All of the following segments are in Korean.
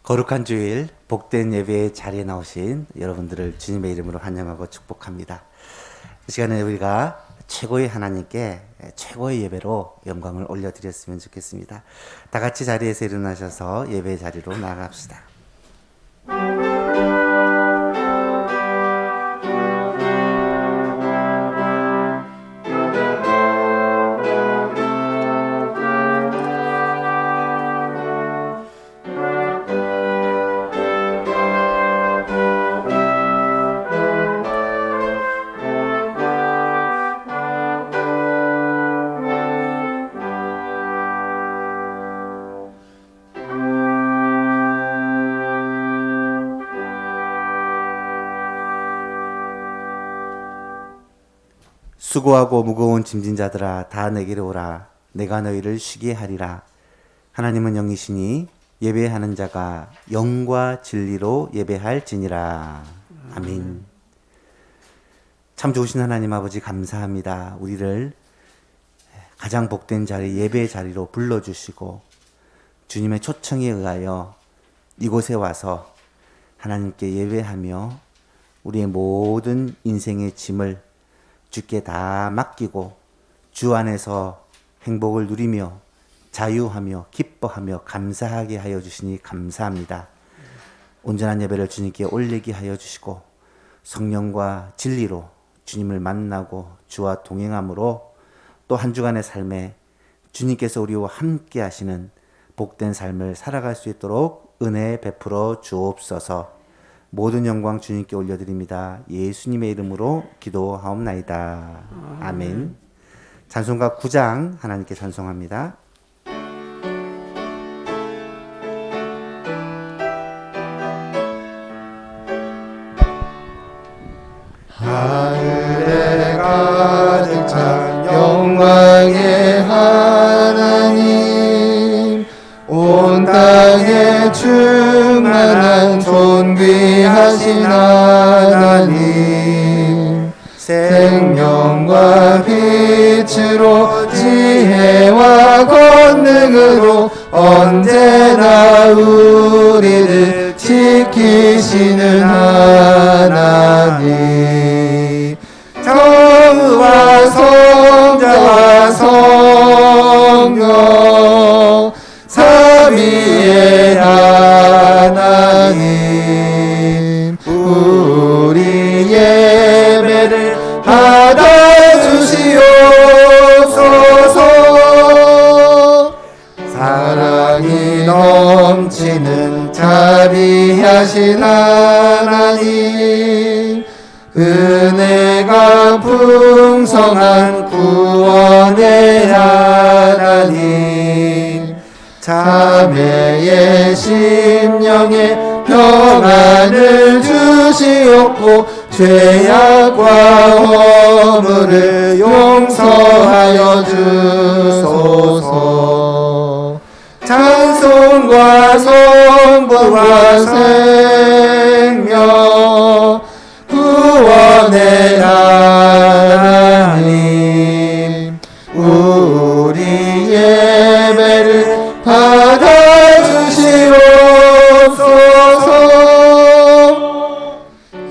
거룩한 주일 복된 예배의 자리에 나오신 여러분들을 주님의 이름으로 환영하고 축복합니다. 이 시간에 우리가 최고의 하나님께 최고의 예배로 영광을 올려드렸으면 좋겠습니다. 다 같이 자리에서 일어나셔서 예배의 자리로 나아갑시다. 수고하고 무거운 짐진 자들아 다 내게로 오라. 내가 너희를 쉬게 하리라. 하나님은 영이시니 예배하는 자가 영과 진리로 예배할지니라. 아멘. 참 좋으신 하나님 아버지 감사합니다. 우리를 가장 복된 자리 예배의 자리로 불러주시고 주님의 초청에 의하여 이곳에 와서 하나님께 예배하며 우리의 모든 인생의 짐을 주께 다 맡기고 주 안에서 행복을 누리며 자유하며 기뻐하며 감사하게 하여 주시니 감사합니다. 온전한 예배를 주님께 올리게 하여 주시고 성령과 진리로 주님을 만나고 주와 동행함으로 또 한 주간의 삶에 주님께서 우리와 함께 하시는 복된 삶을 살아갈 수 있도록 은혜 베풀어 주옵소서. 모든 영광 주님께 올려드립니다. 예수님의 이름으로 기도하옵나이다. 아멘. 찬송가 9장 하나님께 찬송합니다. 하늘에 가득 찬 영광의 하나님, 온 땅에 충만한 존귀하신 하나님, 생명과 빛으로 지혜와 권능으로 언제나 우리를 지키시는 하나님, 정의와 성자와 성령 삼위의 하나님, 우리 예배를 받아주시옵소서. 사랑이 넘치는 자비하신 하나님, 은혜가 풍성한 구원의 하나님, 자매의 심령에 평안을 주시옵고 죄악과 허물을 용서하여 주소서. 찬송과 성부와 생명 구원의 하나님, 우리 예배를 받아주시옵소서.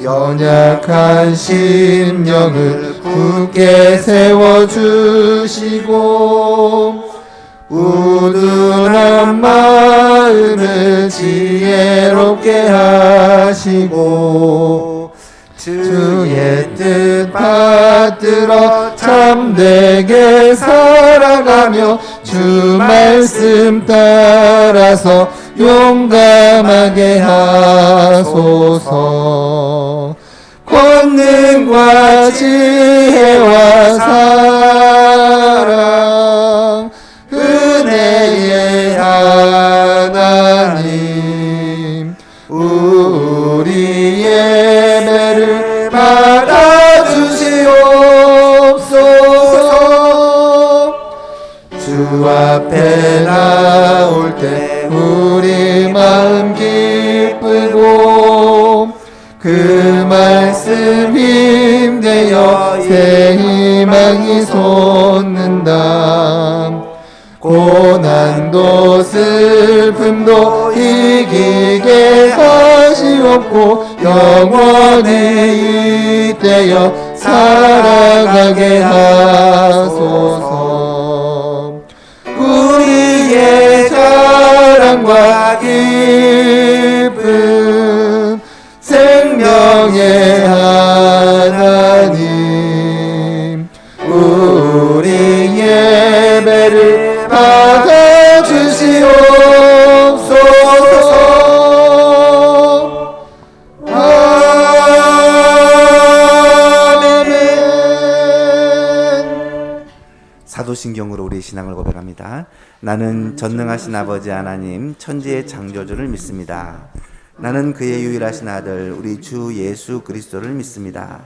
연약한 심령을 굳게 세워주시고 우둔한 마음을 지혜롭게 하시고 주의 뜻 받들어 참되게 살아가며 주 말씀 따라서 용감하게 하소서. 권능과 지혜와 사랑 은혜의 하나님, 우리 예배를 받아주시옵소서. 주 앞에 나올 때 우리 마음 기쁘고 그 말씀 힘되어 새 희망이 솟는다. 고난도 슬픔도 이기게 없고 영원히 잇대어 살아가게 하소서. 우리의 자랑과 기쁨 생명의 하나님, 우리 예배를 받아주시옵소서. 사도신경으로 우리 신앙을 고백합니다. 나는 전능하신 아버지 하나님 천지의 창조주를 믿습니다. 나는 그의 유일하신 아들 우리 주 예수 그리스도를 믿습니다.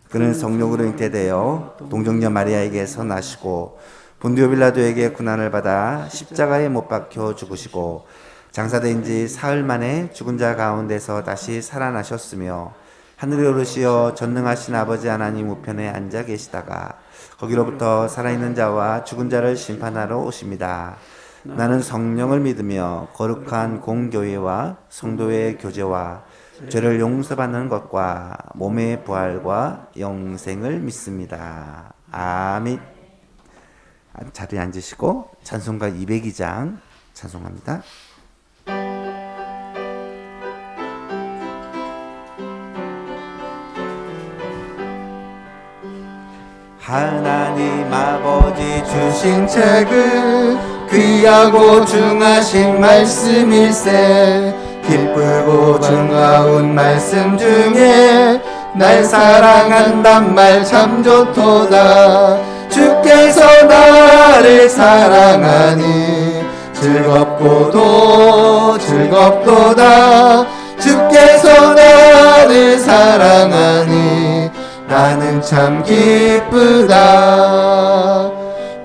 그는 성령으로 잉태되어 동정녀 마리아에게서 나시고 본디오 빌라도에게 고난을 받아 십자가에 못 박혀 죽으시고 장사된 지 사흘 만에 죽은 자 가운데서 다시 살아나셨으며 하늘에 오르시어 전능하신 아버지 하나님 우편에 앉아 계시다가 거기로부터 살아있는 자와 죽은 자를 심판하러 오십니다. 나는 성령을 믿으며 거룩한 공교회와 성도의 교제와 죄를 용서받는 것과 몸의 부활과 영생을 믿습니다. 아멘. 자리에 앉으시고 찬송가 202장 찬송합니다. 하나님 아버지 주신 책은 귀하고 중하신 말씀일세. 기쁘고 정아운 말씀 중에 날 사랑한단 말 참 좋도다. 주께서 나를 사랑하니 즐겁고도 즐겁도다. 주께서 나를 사랑하니 나는 참 기쁘다.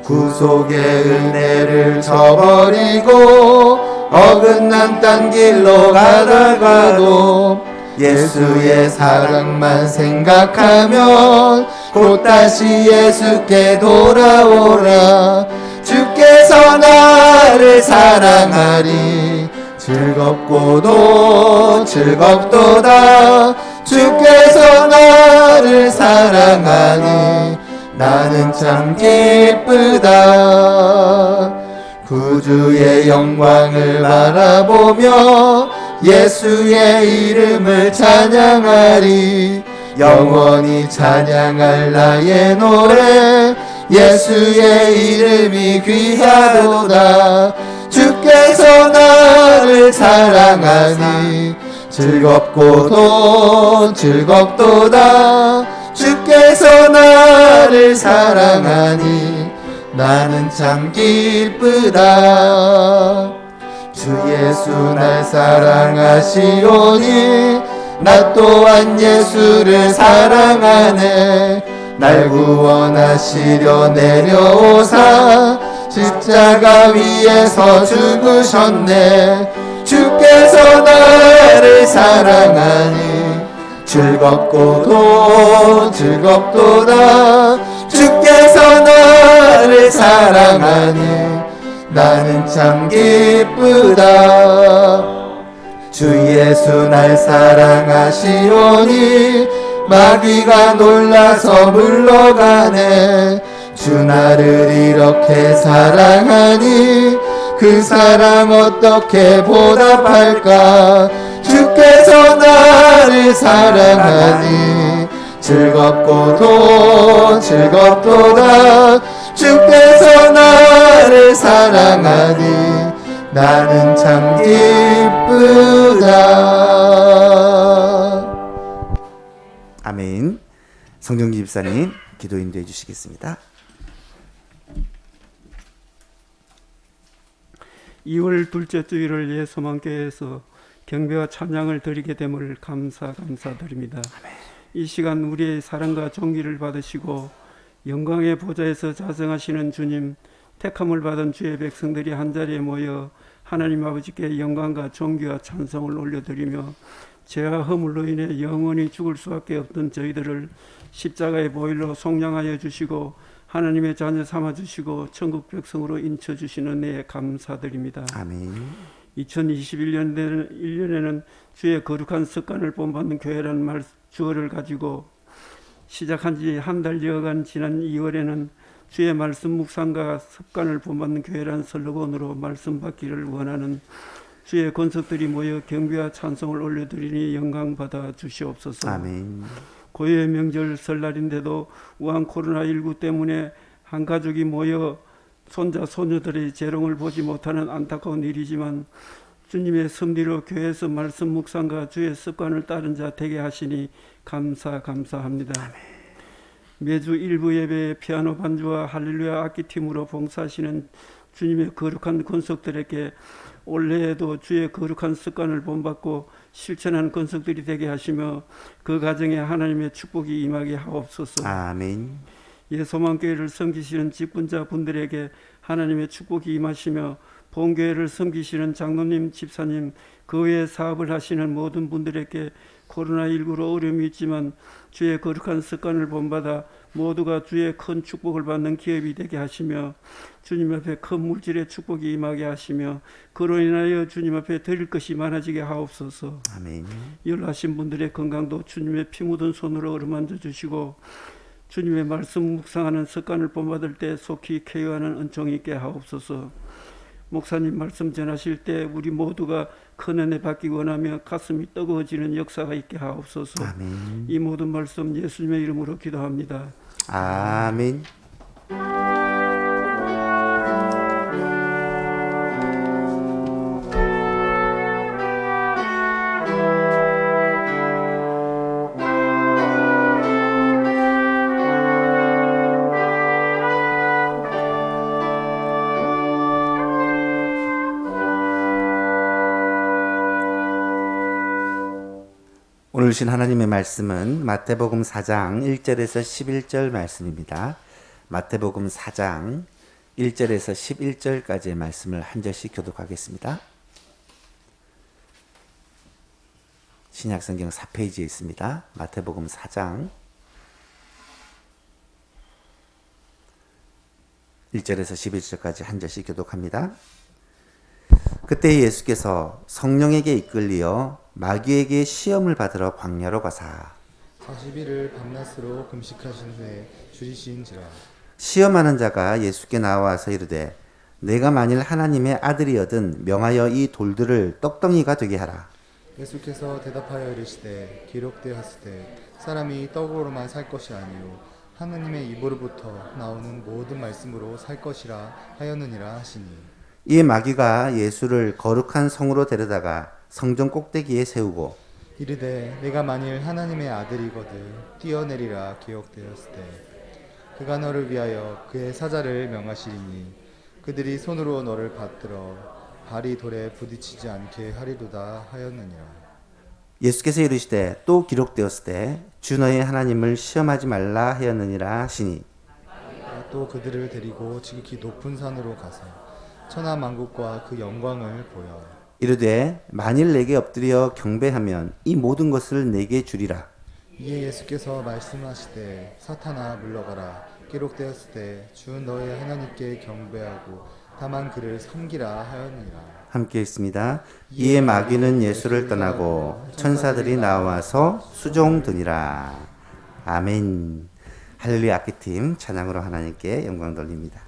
구속의 은혜를 저버리고 어긋난 딴 길로 가다가도 예수의 사랑만 생각하면 곧 다시 예수께 돌아오라. 주께서 나를 사랑하리 즐겁고도 즐겁도다. 주께서 나를 사랑하니 나는 참 기쁘다. 구주의 영광을 바라보며 예수의 이름을 찬양하리. 영원히 찬양할 나의 노래 예수의 이름이 귀하도다. 주께서 나를 사랑하니 즐겁고도 즐겁도다. 주께서 나를 사랑하니 나는 참 기쁘다. 주 예수 날 사랑하시오니 나 또한 예수를 사랑하네. 날 구원하시려 내려오사 십자가 위에서 죽으셨네. 주께서 나를 사랑하니 즐겁고도 즐겁도다. 주께서 나를 사랑하니 나는 참 기쁘다. 주 예수 날 사랑하시오니 마귀가 놀라서 물러가네. 주 나를 이렇게 사랑하니 그 사랑 어떻게 보답할까. 주께서 나를 사랑하니 즐겁고도 즐겁도다. 주께서 나를 사랑하니 나는 참 기쁘다. 아멘. 성정기 집사님 기도 인도해 주시겠습니다. 2월 둘째 주일을 예수만교회에서 경배와 찬양을 드리게 됨을 감사드립니다. 이 시간 우리의 사랑과 존귀를 받으시고 영광의 보좌에서 자정하시는 주님, 택함을 받은 주의 백성들이 한자리에 모여 하나님 아버지께 영광과 존귀와 찬송을 올려드리며 죄와 허물로 인해 영원히 죽을 수밖에 없던 저희들을 십자가의 보혈로 속량하여 주시고 하나님의 자녀 삼아주시고 천국 백성으로 인쳐주시는 은혜에 감사드립니다. 아멘. 2021년에는 주의 거룩한 습관을 본받는 교회라는 주어를 가지고 시작한 지 한 달여간 지난 2월에는 주의 말씀 묵상과 습관을 본받는 교회라는 슬로건으로 말씀 받기를 원하는 주의 권속들이 모여 경배와 찬송을 올려드리니 영광 받아 주시옵소서. 아멘. 고유의 명절 설날인데도 우한 코로나19 때문에 한 가족이 모여 손자 손녀들의 재롱을 보지 못하는 안타까운 일이지만 주님의 섭리로 교회에서 말씀 묵상과 주의 습관을 따른 자 되게 하시니 감사합니다. 매주 일부 예배에 피아노 반주와 할렐루야 악기팀으로 봉사하시는 주님의 거룩한 권속들에게 올해에도 주의 거룩한 습관을 본받고 실천하는 권속들이 되게 하시며 그 가정에 하나님의 축복이 임하게 하옵소서. 아멘. 예소망교회를 섬기시는 직분자 분들에게 하나님의 축복이 임하시며 본교회를 섬기시는 장로님, 집사님, 그 외에 사업을 하시는 모든 분들에게 코로나19로 어려움이 있지만 주의 거룩한 습관을 본받아 모두가 주의 큰 축복을 받는 기업이 되게 하시며 주님 앞에 큰 물질의 축복이 임하게 하시며 그로 인하여 주님 앞에 드릴 것이 많아지게 하옵소서. 아멘. 연로하신 분들의 건강도 주님의 피 묻은 손으로 어루만져 주시고 주님의 말씀 묵상하는 습관을 본받을 때 속히 쾌유하는 은총이 있게 하옵소서. 목사님 말씀 전하실 때 우리 모두가 큰 은혜 받기 원하며 가슴이 뜨거워지는 역사가 있게 하옵소서. 아멘. 이 모든 말씀 예수님의 이름으로 기도합니다. 아멘. 오늘 주신 하나님의 말씀은 마태복음 4장 1절에서 11절 말씀입니다. 마태복음 4장 1절에서 11절까지의 말씀을 한 절씩 교독하겠습니다. 신약성경 4페이지에 있습니다. 마태복음 4장 1절에서 11절까지 한 절씩 교독합니다. 그때 예수께서 성령에게 이끌리어 마귀에게 시험을 받으러 광야로 가사 40일을 밤낮으로 금식하신 후에 줄이신지라. 시험하는 자가 예수께 나와서 이르되 내가 만일 하나님의 아들이거든 명하여 이 돌들을 떡덩이가 되게 하라. 예수께서 대답하여 이르시되 기록되었으되 사람이 떡으로만 살 것이 아니요 하나님의 입으로부터 나오는 모든 말씀으로 살 것이라 하였느니라 하시니. 이에 마귀가 예수를 거룩한 성으로 데려다가 성전 꼭대기에 세우고 이르되 내가 만일 하나님의 아들이거든 뛰어내리라 기록되었으되 그가 너를 위하여 그의 사자를 명하시리니 그들이 손으로 너를 받들어 발이 돌에 부딪히지 않게 하리로다 하였느니라. 예수께서 이르시되 또 기록되었으되 주 너의 하나님을 시험하지 말라 하였느니라 하시니 또 그들을 데리고 지극히 높은 산으로 가서 천하 만국과 그 영광을 보여 이르되 만일 내게 엎드려 경배하면 이 모든 것을 내게 주리라. 이에 예수께서 말씀하시되 사탄아 물러가라 기록되었으되 주 너의 하나님께 경배하고 다만 그를 섬기라 하였느니라. 함께 있습니다. 이에 마귀는 예수를 떠나고 천사들이 나와서 수종드니라. 아멘. 할렐루야 악기팀 찬양으로 하나님께 영광 돌립니다.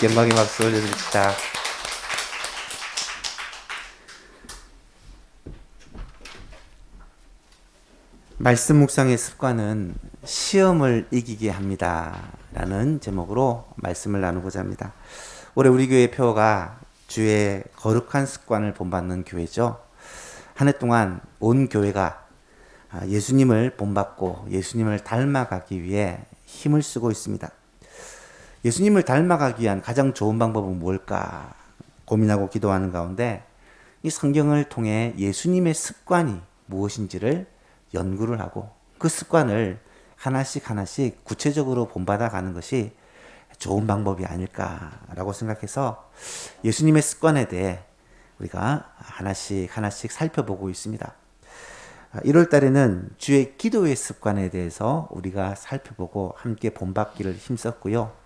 주님께 영광의 박수 올려드립시다. 말씀 묵상의 습관은 시험을 이기게 합니다. 라는 제목으로 말씀을 나누고자 합니다. 올해 우리 교회 표어가 주의 거룩한 습관을 본받는 교회죠. 한 해 동안 온 교회가 예수님을 본받고 예수님을 닮아가기 위해 힘을 쓰고 있습니다. 예수님을 닮아가기 위한 가장 좋은 방법은 뭘까 고민하고 기도하는 가운데 이 성경을 통해 예수님의 습관이 무엇인지를 연구를 하고 그 습관을 하나씩 구체적으로 본받아 가는 것이 좋은 방법이 아닐까라고 생각해서 예수님의 습관에 대해 우리가 하나씩 살펴보고 있습니다. 1월 달에는 주의 기도의 습관에 대해서 우리가 살펴보고 함께 본받기를 힘썼고요.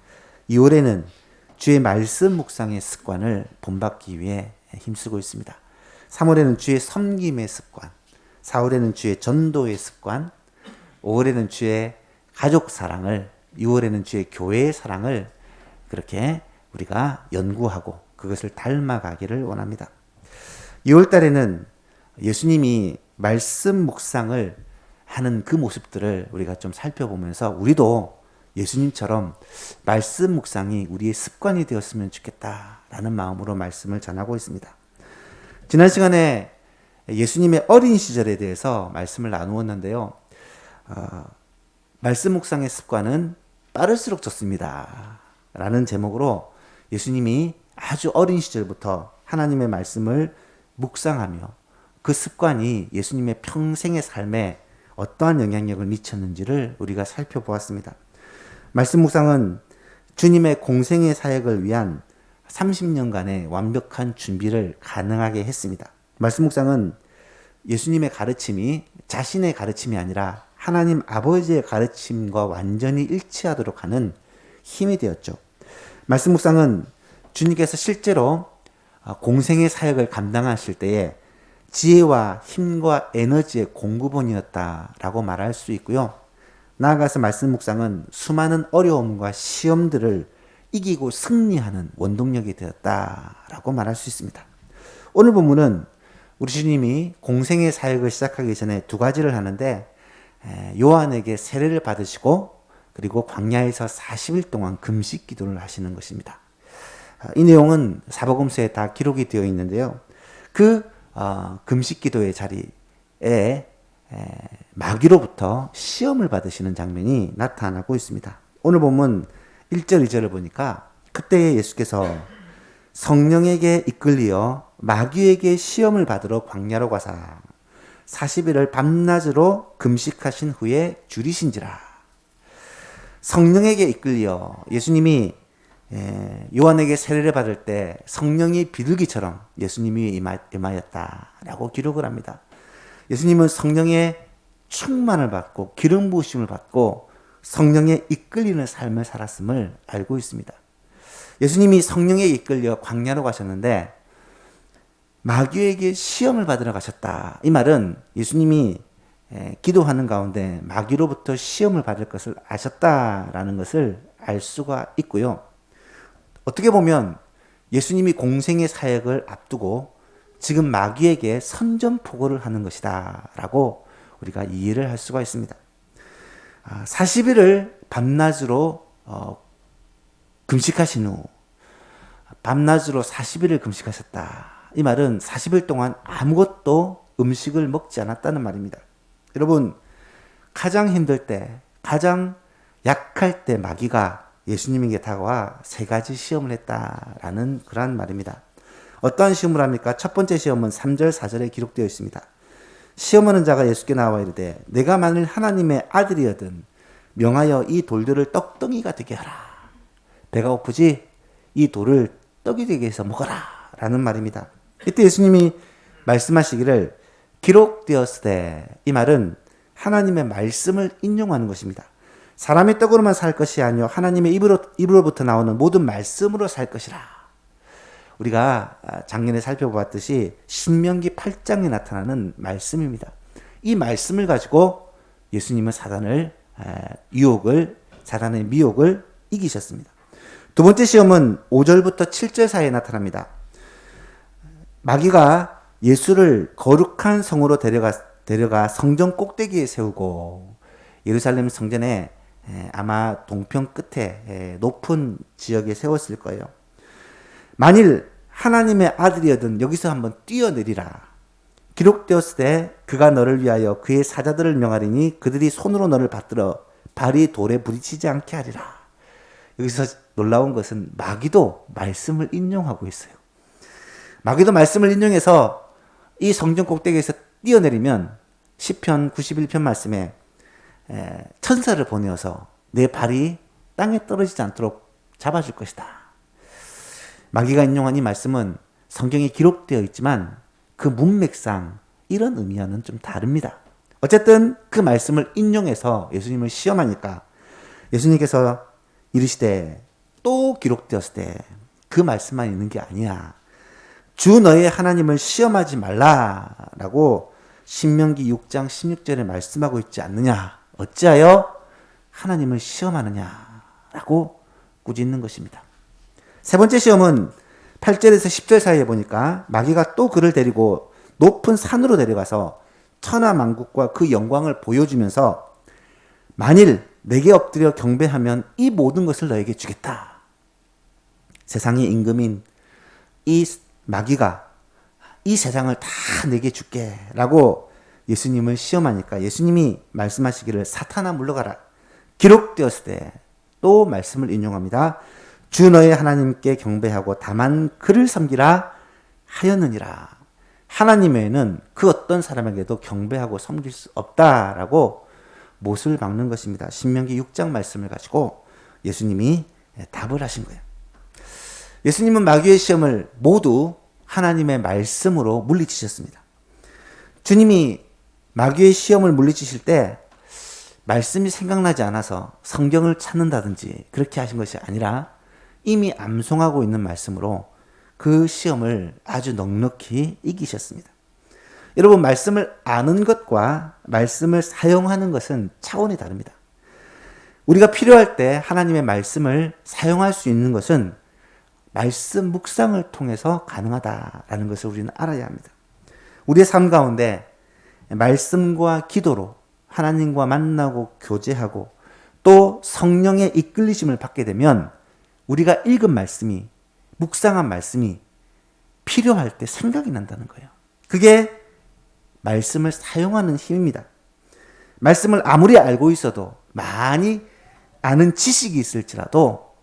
2월에는 주의 말씀 묵상의 습관을 본받기 위해 힘쓰고 있습니다. 3월에는 주의 섬김의 습관, 4월에는 주의 전도의 습관, 5월에는 주의 가족 사랑을, 6월에는 주의 교회의 사랑을 그렇게 우리가 연구하고 그것을 닮아가기를 원합니다. 2월 달에는 예수님이 말씀 묵상을 하는 그 모습들을 우리가 좀 살펴보면서 우리도 예수님처럼 말씀 묵상이 우리의 습관이 되었으면 좋겠다라는 마음으로 말씀을 전하고 있습니다. 지난 시간에 예수님의 어린 시절에 대해서 말씀을 나누었는데요. 말씀 묵상의 습관은 빠를수록 좋습니다. 라는 제목으로 예수님이 아주 어린 시절부터 하나님의 말씀을 묵상하며 그 습관이 예수님의 평생의 삶에 어떠한 영향력을 미쳤는지를 우리가 살펴보았습니다. 말씀 묵상은 주님의 공생의 사역을 위한 30년간의 완벽한 준비를 가능하게 했습니다. 말씀 묵상은 예수님의 가르침이 자신의 가르침이 아니라 하나님 아버지의 가르침과 완전히 일치하도록 하는 힘이 되었죠. 말씀 묵상은 주님께서 실제로 공생의 사역을 감당하실 때에 지혜와 힘과 에너지의 공급원이었다라고 말할 수 있고요. 나아가서 말씀 묵상은 수많은 어려움과 시험들을 이기고 승리하는 원동력이 되었다라고 말할 수 있습니다. 오늘 본문은 우리 주님이 공생의 사역을 시작하기 전에 두 가지를 하는데 요한에게 세례를 받으시고 그리고 광야에서 40일 동안 금식 기도를 하시는 것입니다. 이 내용은 사복음서에 다 기록이 되어 있는데요. 그 금식 기도의 자리에 마귀로부터 시험을 받으시는 장면이 나타나고 있습니다. 오늘 본문 1절 2절을 보니까 그때 예수께서 성령에게 이끌리어 마귀에게 시험을 받으러 광야로 가사 40일을 밤낮으로 금식하신 후에 줄이신지라. 성령에게 이끌려 예수님이 요한에게 세례를 받을 때 성령이 비둘기처럼 예수님이 임하였다라고 기록을 합니다. 예수님은 성령의 충만을 받고 기름 부으심을 받고 성령에 이끌리는 삶을 살았음을 알고 있습니다. 예수님이 성령에 이끌려 광야로 가셨는데 마귀에게 시험을 받으러 가셨다. 이 말은 예수님이 기도하는 가운데 마귀로부터 시험을 받을 것을 아셨다라는 것을 알 수가 있고요. 어떻게 보면 예수님이 공생의 사역을 앞두고 지금 마귀에게 선전포고를 하는 것이다 라고 우리가 이해를 할 수가 있습니다. 40일을 밤낮으로 금식하신 후 밤낮으로 40일을 금식하셨다. 이 말은 40일 동안 아무것도 음식을 먹지 않았다는 말입니다. 여러분, 가장 힘들 때, 가장 약할 때 마귀가 예수님에게 다가와 세 가지 시험을 했다라는 그러한 말입니다. 어떠한 시험을 합니까? 첫 번째 시험은 3절 4절에 기록되어 있습니다. 시험하는 자가 예수께 나와 이르되 내가 만일 하나님의 아들이거든 명하여 이 돌들을 떡덩이가 되게 하라. 배가 고프지? 이 돌을 떡이 되게 해서 먹어라 라는 말입니다. 이때 예수님이 말씀하시기를 기록되었으되, 이 말은 하나님의 말씀을 인용하는 것입니다. 사람의 떡으로만 살 것이 아니요 하나님의 입으로부터 나오는 모든 말씀으로 살 것이라. 우리가 작년에 살펴보았듯이 신명기 8장에 나타나는 말씀입니다. 이 말씀을 가지고 예수님은 사단의 미혹을 이기셨습니다. 두 번째 시험은 5절부터 7절 사이에 나타납니다. 마귀가 예수를 거룩한 성으로 데려가 성전 꼭대기에 세우고 예루살렘 성전에 아마 동편 끝에 높은 지역에 세웠을 거예요. 만일 하나님의 아들이거든 여기서 한번 뛰어내리라. 기록되었을 때 그가 너를 위하여 그의 사자들을 명하리니 그들이 손으로 너를 받들어 발이 돌에 부딪히지 않게 하리라. 여기서 놀라운 것은 마귀도 말씀을 인용하고 있어요. 마귀도 말씀을 인용해서 이 성전 꼭대기에서 뛰어내리면 시편 91편 말씀에 천사를 보내어서 내 발이 땅에 떨어지지 않도록 잡아줄 것이다. 마귀가 인용한 이 말씀은 성경에 기록되어 있지만 그 문맥상 이런 의미와는 좀 다릅니다. 어쨌든 그 말씀을 인용해서 예수님을 시험하니까 예수님께서 이르시되 또 기록되었을 때 그 말씀만 있는 게 아니야. 주 너의 하나님을 시험하지 말라라고 신명기 6장 16절에 말씀하고 있지 않느냐. 어찌하여 하나님을 시험하느냐라고 꾸짖는 것입니다. 세 번째 시험은 8절에서 10절 사이에 보니까 마귀가 또 그를 데리고 높은 산으로 데려가서 천하만국과 그 영광을 보여주면서 만일 내게 엎드려 경배하면 이 모든 것을 너에게 주겠다. 세상의 임금인 이 마귀가 이 세상을 다 내게 줄게 라고 예수님을 시험하니까 예수님이 말씀하시기를 사탄아 물러가라. 기록되었을 때 또 말씀을 인용합니다. 주 너의 하나님께 경배하고 다만 그를 섬기라 하였느니라. 하나님 외에는 그 어떤 사람에게도 경배하고 섬길 수 없다라고 못을 박는 것입니다. 신명기 6장 말씀을 가지고 예수님이 답을 하신 거예요. 예수님은 마귀의 시험을 모두 하나님의 말씀으로 물리치셨습니다. 주님이 마귀의 시험을 물리치실 때 말씀이 생각나지 않아서 성경을 찾는다든지 그렇게 하신 것이 아니라 이미 암송하고 있는 말씀으로 그 시험을 아주 넉넉히 이기셨습니다. 여러분, 말씀을 아는 것과 말씀을 사용하는 것은 차원이 다릅니다. 우리가 필요할 때 하나님의 말씀을 사용할 수 있는 것은 말씀 묵상을 통해서 가능하다라는 것을 우리는 알아야 합니다. 우리의 삶 가운데 말씀과 기도로 하나님과 만나고 교제하고 또 성령의 이끌리심을 받게 되면 우리가 읽은 말씀이, 묵상한 말씀이 필요할 때 생각이 난다는 거예요. 그게 말씀을 사용하는 힘입니다. 말씀을 아무리 알고 있어도 많이 아는 지식이 있을지라도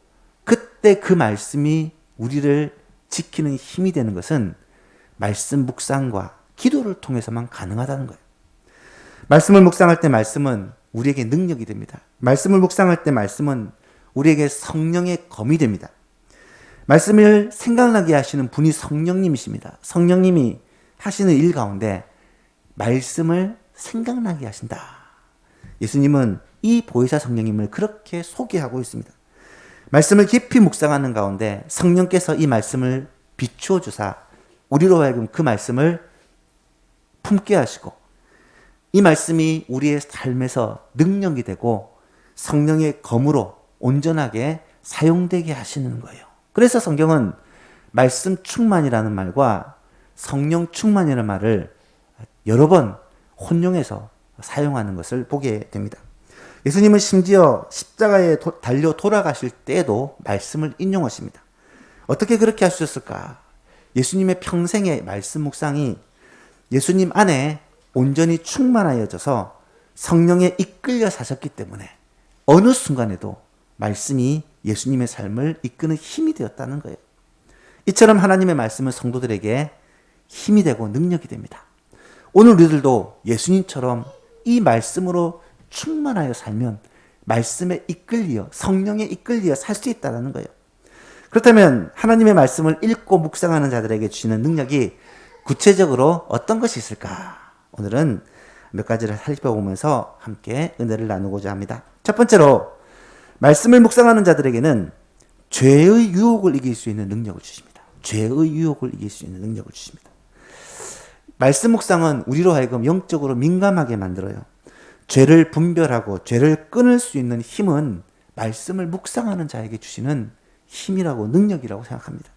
그때 그 말씀이 우리를 지키는 힘이 되는 것은 말씀 묵상과 기도를 통해서만 가능하다는 거예요. 말씀을 묵상할 때 말씀은 우리에게 능력이 됩니다. 말씀을 묵상할 때 말씀은 우리에게 성령의 검이 됩니다. 말씀을 생각나게 하시는 분이 성령님이십니다. 성령님이 하시는 일 가운데 말씀을 생각나게 하신다. 예수님은 이 보혜사 성령님을 그렇게 소개하고 있습니다. 말씀을 깊이 묵상하는 가운데 성령께서 이 말씀을 비추어 주사 우리로 하여금 그 말씀을 품게 하시고 이 말씀이 우리의 삶에서 능력이 되고 성령의 검으로 온전하게 사용되게 하시는 거예요. 그래서 성경은 말씀 충만이라는 말과 성령 충만이라는 말을 여러 번 혼용해서 사용하는 것을 보게 됩니다. 예수님은 심지어 십자가에 달려 돌아가실 때에도 말씀을 인용하십니다. 어떻게 그렇게 하셨을까? 예수님의 평생의 말씀 묵상이 예수님 안에 온전히 충만하여져서 성령에 이끌려 사셨기 때문에 어느 순간에도 말씀이 예수님의 삶을 이끄는 힘이 되었다는 거예요. 이처럼 하나님의 말씀은 성도들에게 힘이 되고 능력이 됩니다. 오늘 우리들도 예수님처럼 이 말씀으로 충만하여 살면 말씀에 이끌려 성령에 이끌려 살 수 있다는 거예요. 그렇다면 하나님의 말씀을 읽고 묵상하는 자들에게 주시는 능력이 구체적으로 어떤 것이 있을까? 오늘은 몇 가지를 살펴보면서 함께 은혜를 나누고자 합니다. 첫 번째로 말씀을 묵상하는 자들에게는 죄의 유혹을 이길 수 있는 능력을 주십니다. 죄의 유혹을 이길 수 있는 능력을 주십니다. 말씀 묵상은 우리로 하여금 영적으로 민감하게 만들어요. 죄를 분별하고 죄를 끊을 수 있는 힘은 말씀을 묵상하는 자에게 주시는 힘이라고 능력이라고 생각합니다.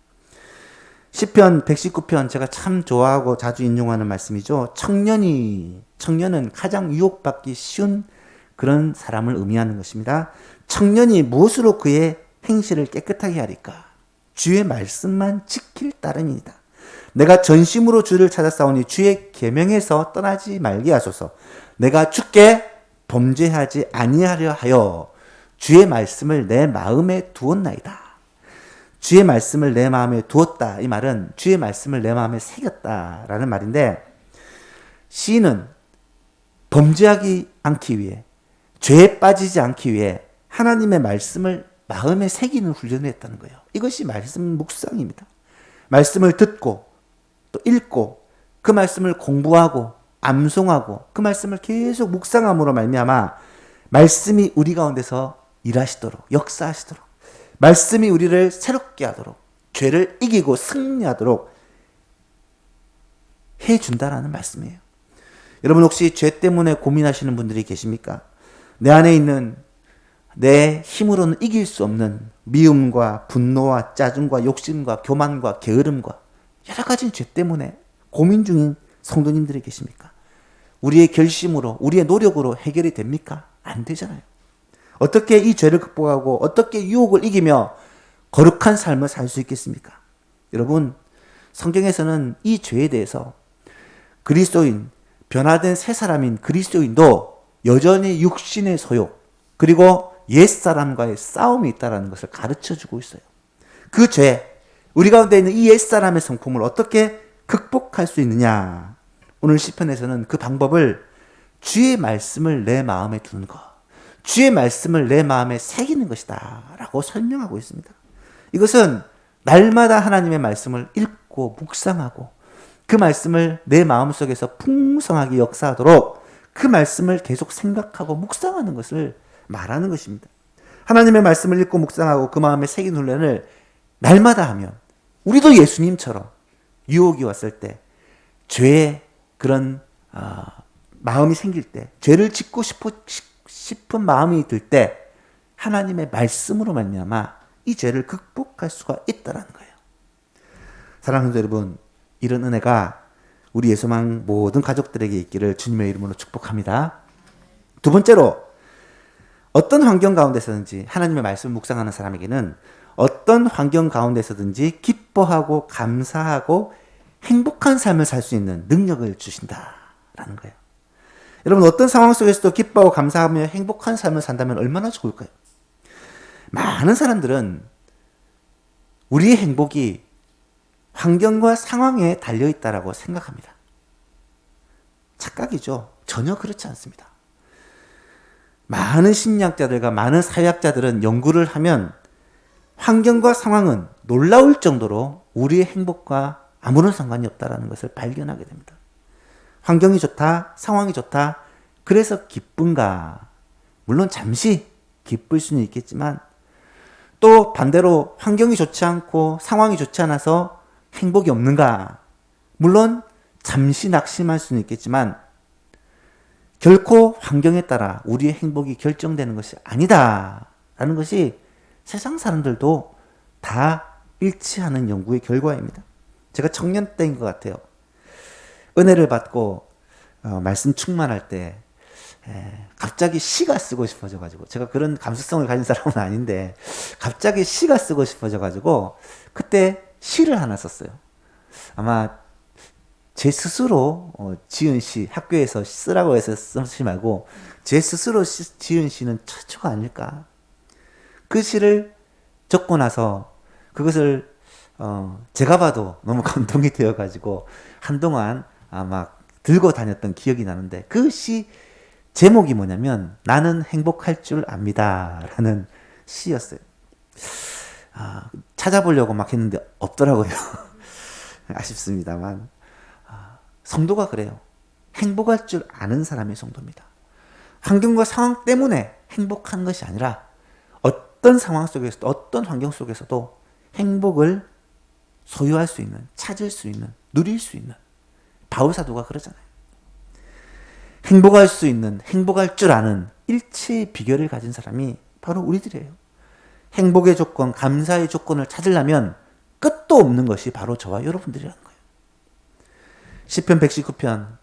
시편 119편 제가 참 좋아하고 자주 인용하는 말씀이죠. 청년은 가장 유혹받기 쉬운 그런 사람을 의미하는 것입니다. 청년이 무엇으로 그의 행실을 깨끗하게 하리까? 주의 말씀만 지킬 따름이다. 내가 전심으로 주를 찾아싸우니 주의 계명에서 떠나지 말게 하소서. 내가 주께 범죄하지 아니하려 하여 주의 말씀을 내 마음에 두었나이다. 주의 말씀을 내 마음에 두었다. 이 말은 주의 말씀을 내 마음에 새겼다라는 말인데, 시인은 범죄하지 않기 위해, 죄에 빠지지 않기 위해 하나님의 말씀을 마음에 새기는 훈련을 했다는 거예요. 이것이 말씀 묵상입니다. 말씀을 듣고 또 읽고 그 말씀을 공부하고 암송하고 그 말씀을 계속 묵상함으로 말미암아 말씀이 우리 가운데서 일하시도록, 역사하시도록, 말씀이 우리를 새롭게 하도록, 죄를 이기고 승리하도록 해준다라는 말씀이에요. 여러분 혹시 죄 때문에 고민하시는 분들이 계십니까? 내 안에 있는 내 힘으로는 이길 수 없는 미움과 분노와 짜증과 욕심과 교만과 게으름과 여러 가지 죄 때문에 고민 중인 성도님들이 계십니까? 우리의 결심으로, 우리의 노력으로 해결이 됩니까? 안 되잖아요. 어떻게 이 죄를 극복하고 어떻게 유혹을 이기며 거룩한 삶을 살 수 있겠습니까? 여러분, 성경에서는 이 죄에 대해서 그리스도인, 변화된 새 사람인 그리스도인도 여전히 육신의 소욕, 그리고 옛사람과의 싸움이 있다는 것을 가르쳐주고 있어요. 그 죄, 우리 가운데 있는 이 옛사람의 성품을 어떻게 극복할 수 있느냐? 오늘 시편에서는 그 방법을 주의 말씀을 내 마음에 두는 것, 주의 말씀을 내 마음에 새기는 것이다 라고 설명하고 있습니다. 이것은 날마다 하나님의 말씀을 읽고 묵상하고 그 말씀을 내 마음속에서 풍성하게 역사하도록 그 말씀을 계속 생각하고 묵상하는 것을 말하는 것입니다. 하나님의 말씀을 읽고 묵상하고 그 마음에 새긴 훈련을 날마다 하면 우리도 예수님처럼 유혹이 왔을 때, 죄의 그런 마음이 생길 때, 죄를 짓고 싶은 마음이 들 때 하나님의 말씀으로 말미암아 이 죄를 극복할 수가 있다는 거예요. 사랑하는 성도 여러분, 이런 은혜가 우리 예수망 모든 가족들에게 있기를 주님의 이름으로 축복합니다. 두 번째로, 어떤 환경 가운데서든지 하나님의 말씀을 묵상하는 사람에게는 어떤 환경 가운데서든지 기뻐하고 감사하고 행복한 삶을 살 수 있는 능력을 주신다라는 거예요. 여러분, 어떤 상황 속에서도 기뻐하고 감사하며 행복한 삶을 산다면 얼마나 좋을까요? 많은 사람들은 우리의 행복이 환경과 상황에 달려있다라고 생각합니다. 착각이죠. 전혀 그렇지 않습니다. 많은 심리학자들과 많은 사회학자들은 연구를 하면 환경과 상황은 놀라울 정도로 우리의 행복과 아무런 상관이 없다는 것을 발견하게 됩니다. 환경이 좋다, 상황이 좋다, 그래서 기쁜가? 물론 잠시 기쁠 수는 있겠지만 또 반대로 환경이 좋지 않고 상황이 좋지 않아서 행복이 없는가? 물론 잠시 낙심할 수는 있겠지만 결코 환경에 따라 우리의 행복이 결정되는 것이 아니다라는 것이 세상 사람들도 다 일치하는 연구의 결과입니다. 제가 청년 때인 것 같아요. 은혜를 받고 말씀 충만할 때 갑자기 시가 쓰고 싶어져가지고, 제가 그런 감수성을 가진 사람은 아닌데 갑자기 시가 쓰고 싶어져가지고 그때 시를 하나 썼어요. 아마 제 스스로 지은 시, 학교에서 쓰라고 해서 쓰지 말고 제 스스로 지은 시는 최초가 아닐까. 그 시를 적고 나서 그것을 제가 봐도 너무 감동이 되어가지고 한동안 막 들고 다녔던 기억이 나는데, 그 시 제목이 뭐냐면 나는 행복할 줄 압니다 라는 시였어요. 찾아보려고 막 했는데 없더라고요. 아쉽습니다만 성도가 그래요. 행복할 줄 아는 사람이 성도입니다. 환경과 상황 때문에 행복한 것이 아니라 어떤 상황 속에서도 어떤 환경 속에서도 행복을 소유할 수 있는, 찾을 수 있는, 누릴 수 있는, 바울 사도가 그러잖아요. 행복할 수 있는, 행복할 줄 아는 일체의 비결을 가진 사람이 바로 우리들이에요. 행복의 조건, 감사의 조건을 찾으려면 끝도 없는 것이 바로 저와 여러분들이라는 거예요. 시편 119편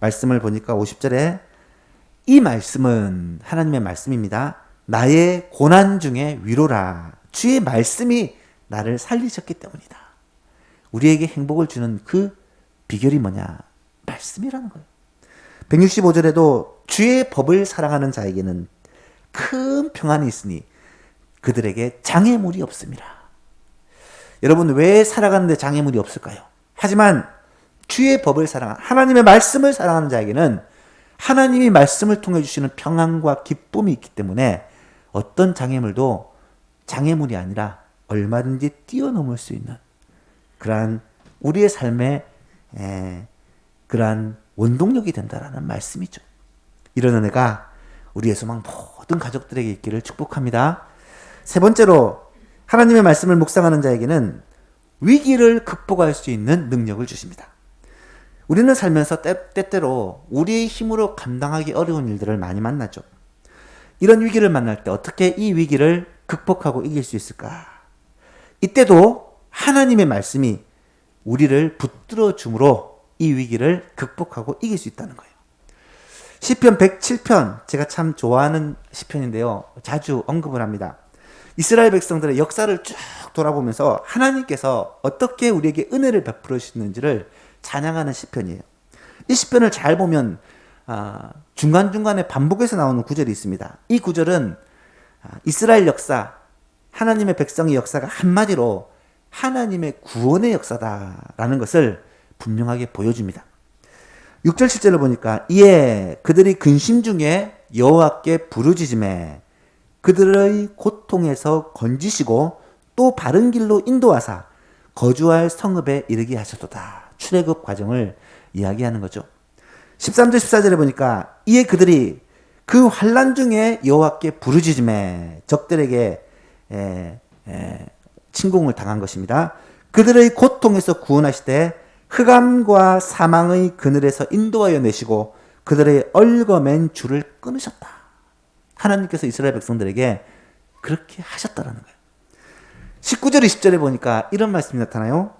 말씀을 보니까 50절에 이 말씀은 하나님의 말씀입니다. 나의 고난 중에 위로라. 주의 말씀이 나를 살리셨기 때문이다. 우리에게 행복을 주는 그 비결이 뭐냐? 말씀이라는 거예요. 165절에도 주의 법을 사랑하는 자에게는 큰 평안이 있으니 그들에게 장애물이 없습니다. 여러분 왜 살아가는데 장애물이 없을까요? 하지만 주의 법을 사랑하는 하나님의 말씀을 사랑하는 자에게는 하나님이 말씀을 통해 주시는 평안과 기쁨이 있기 때문에 어떤 장애물도 장애물이 아니라 얼마든지 뛰어넘을 수 있는 그러한 우리의 삶의 그러한 원동력이 된다라는 말씀이죠. 이런 은혜가 우리의 소망 모든 가족들에게 있기를 축복합니다. 세 번째로 하나님의 말씀을 묵상하는 자에게는 위기를 극복할 수 있는 능력을 주십니다. 우리는 살면서 때때로 우리의 힘으로 감당하기 어려운 일들을 많이 만나죠. 이런 위기를 만날 때 어떻게 이 위기를 극복하고 이길 수 있을까? 이때도 하나님의 말씀이 우리를 붙들어 줌으로 이 위기를 극복하고 이길 수 있다는 거예요. 시편 107편 제가 참 좋아하는 시편인데요. 자주 언급을 합니다. 이스라엘 백성들의 역사를 쭉 돌아보면서 하나님께서 어떻게 우리에게 은혜를 베풀어 주시는지를 찬양하는 시편이에요. 이 시편을 잘 보면 중간중간에 반복해서 나오는 구절이 있습니다. 이 구절은 이스라엘 역사, 하나님의 백성의 역사가 한마디로 하나님의 구원의 역사다라는 것을 분명하게 보여줍니다. 6절 7절을 보니까 이에 그들이 근심 중에 여호와께 부르짖음에 그들의 고통에서 건지시고 또 바른 길로 인도하사 거주할 성읍에 이르게 하셨도다. 출애굽 과정을 이야기하는 거죠. 13절 14절에 보니까 이에 그들이 그 환난 중에 여호와께 부르짖음에 적들에게 침공을 당한 것입니다. 그들의 고통에서 구원하시되 흑암과 사망의 그늘에서 인도하여 내시고 그들의 얽어맨 줄을 끊으셨다. 하나님께서 이스라엘 백성들에게 그렇게 하셨다라는 거예요. 19절 20절에 보니까 이런 말씀이 나타나요.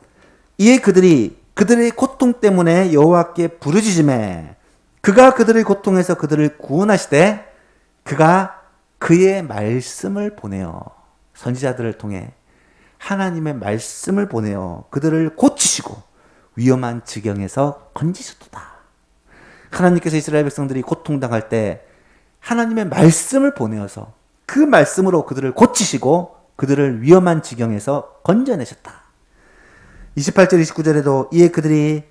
이에 그들이 그들의 고통 때문에 여호와께 부르짖음에 그가 그들의 고통에서 그들을 구원하시되 그가 그의 말씀을 보내어 선지자들을 통해 하나님의 말씀을 보내어 그들을 고치시고 위험한 지경에서 건지셨도다. 하나님께서 이스라엘 백성들이 고통당할 때 하나님의 말씀을 보내어서 그 말씀으로 그들을 고치시고 그들을 위험한 지경에서 건져내셨다. 28절 29절에도 이에 그들이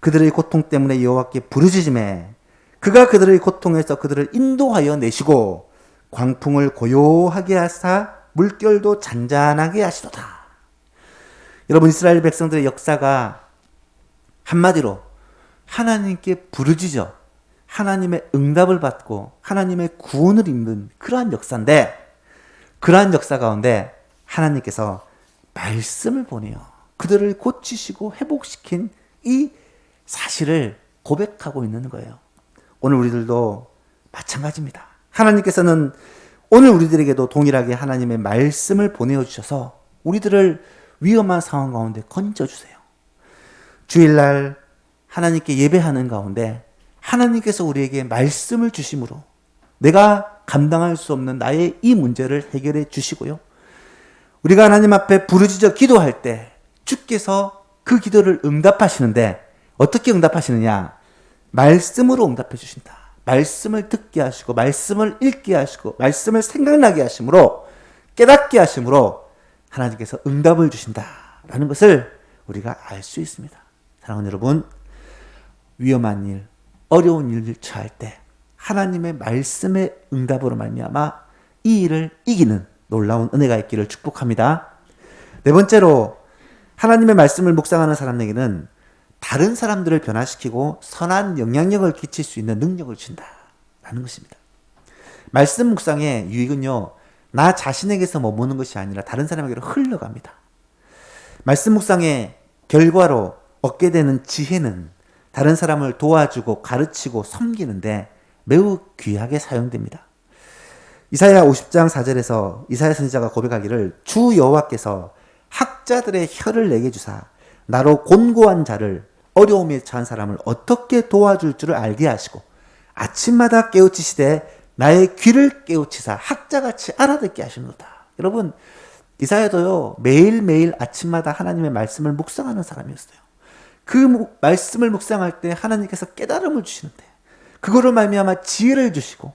그들의 고통 때문에 여호와께 부르짖음에 그가 그들의 고통에서 그들을 인도하여 내시고 광풍을 고요하게 하사 물결도 잔잔하게 하시도다. 여러분 이스라엘 백성들의 역사가 한마디로 하나님께 부르짖어 하나님의 응답을 받고 하나님의 구원을 입는 그러한 역사인데 그러한 역사 가운데 하나님께서 말씀을 보내어 그들을 고치시고 회복시킨 이 사실을 고백하고 있는 거예요. 오늘 우리들도 마찬가지입니다. 하나님께서는 오늘 우리들에게도 동일하게 하나님의 말씀을 보내어 주셔서 우리들을 위험한 상황 가운데 건져주세요. 주일날 하나님께 예배하는 가운데 하나님께서 우리에게 말씀을 주심으로 내가 감당할 수 없는 나의 이 문제를 해결해 주시고요. 우리가 하나님 앞에 부르짖어 기도할 때 주께서 그 기도를 응답하시는데 어떻게 응답하시느냐? 말씀으로 응답해 주신다. 말씀을 듣게 하시고 말씀을 읽게 하시고 말씀을 생각나게 하심으로 깨닫게 하심으로 하나님께서 응답을 주신다라는 것을 우리가 알 수 있습니다. 사랑하는 여러분, 위험한 일, 어려운 일을 처할 때 하나님의 말씀의 응답으로 말미암아 이 일을 이기는 놀라운 은혜가 있기를 축복합니다. 네 번째로 하나님의 말씀을 묵상하는 사람에게는 다른 사람들을 변화시키고 선한 영향력을 끼칠 수 있는 능력을 준다라는 것입니다. 말씀 묵상의 유익은요, 나 자신에게서 머무는 것이 아니라 다른 사람에게로 흘러갑니다. 말씀 묵상의 결과로 얻게 되는 지혜는 다른 사람을 도와주고 가르치고 섬기는데 매우 귀하게 사용됩니다. 이사야 50장 4절에서 이사야 선지자가 고백하기를 주 여호와께서 학자들의 혀를 내게 주사 나로 곤고한 자를 어려움에 처한 사람을 어떻게 도와줄 줄을 알게 하시고 아침마다 깨우치시되 나의 귀를 깨우치사 학자같이 알아듣게 하시는도다. 여러분, 이사야도요 매일매일 아침마다 하나님의 말씀을 묵상하는 사람이었어요. 그 말씀을 묵상할 때 하나님께서 깨달음을 주시는데 그거로 말미암아 지혜를 주시고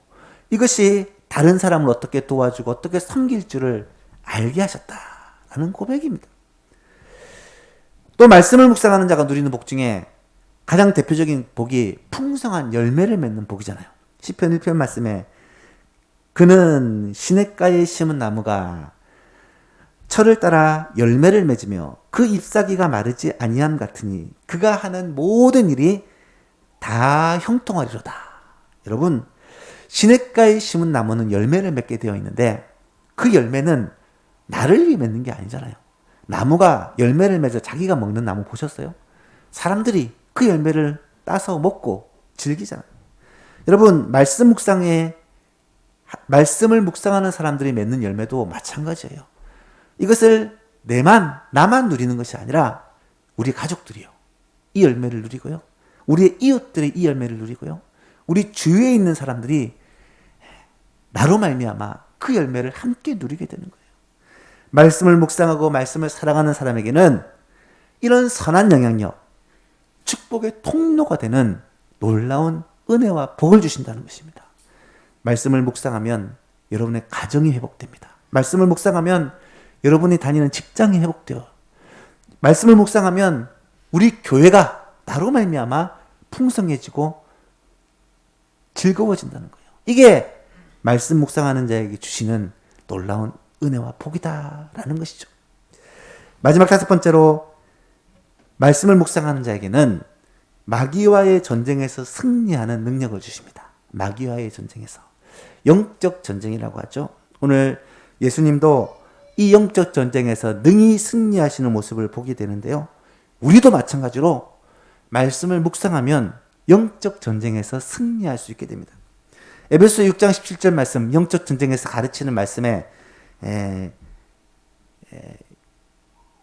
이것이 다른 사람을 어떻게 도와주고 어떻게 섬길 줄을 알게 하셨다라는 고백입니다. 또 말씀을 묵상하는 자가 누리는 복 중에 가장 대표적인 복이 풍성한 열매를 맺는 복이잖아요. 시편 1편 말씀에 그는 시냇가에 심은 나무가 철을 따라 열매를 맺으며 그 잎사귀가 마르지 아니함 같으니 그가 하는 모든 일이 다 형통하리로다. 여러분, 시냇가에 심은 나무는 열매를 맺게 되어 있는데 그 열매는 나를 위해 맺는 게 아니잖아요. 나무가 열매를 맺어 자기가 먹는 나무 보셨어요? 사람들이 그 열매를 따서 먹고 즐기잖아요. 여러분, 말씀을 묵상하는 사람들이 맺는 열매도 마찬가지예요. 이것을 나만 누리는 것이 아니라 우리 가족들이요. 이 열매를 누리고요. 우리의 이웃들이 이 열매를 누리고요. 우리 주위에 있는 사람들이 나로 말미암아 그 열매를 함께 누리게 되는 거예요. 말씀을 묵상하고 말씀을 사랑하는 사람에게는 이런 선한 영향력, 축복의 통로가 되는 놀라운 은혜와 복을 주신다는 것입니다. 말씀을 묵상하면 여러분의 가정이 회복됩니다. 말씀을 묵상하면 여러분이 다니는 직장이 회복되어 말씀을 묵상하면 우리 교회가 나로 말미암아 풍성해지고 즐거워진다는 거예요. 이게 말씀 묵상하는 자에게 주시는 놀라운 은혜와 복이다라는 것이죠. 마지막 5번째로 말씀을 묵상하는 자에게는 마귀와의 전쟁에서 승리하는 능력을 주십니다. 마귀와의 전쟁에서 영적 전쟁이라고 하죠. 오늘 예수님도 이 영적 전쟁에서 능히 승리하시는 모습을 보게 되는데요. 우리도 마찬가지로 말씀을 묵상하면 영적 전쟁에서 승리할 수 있게 됩니다. 에베소 6장 17절 말씀, 영적 전쟁에서 가르치는 말씀에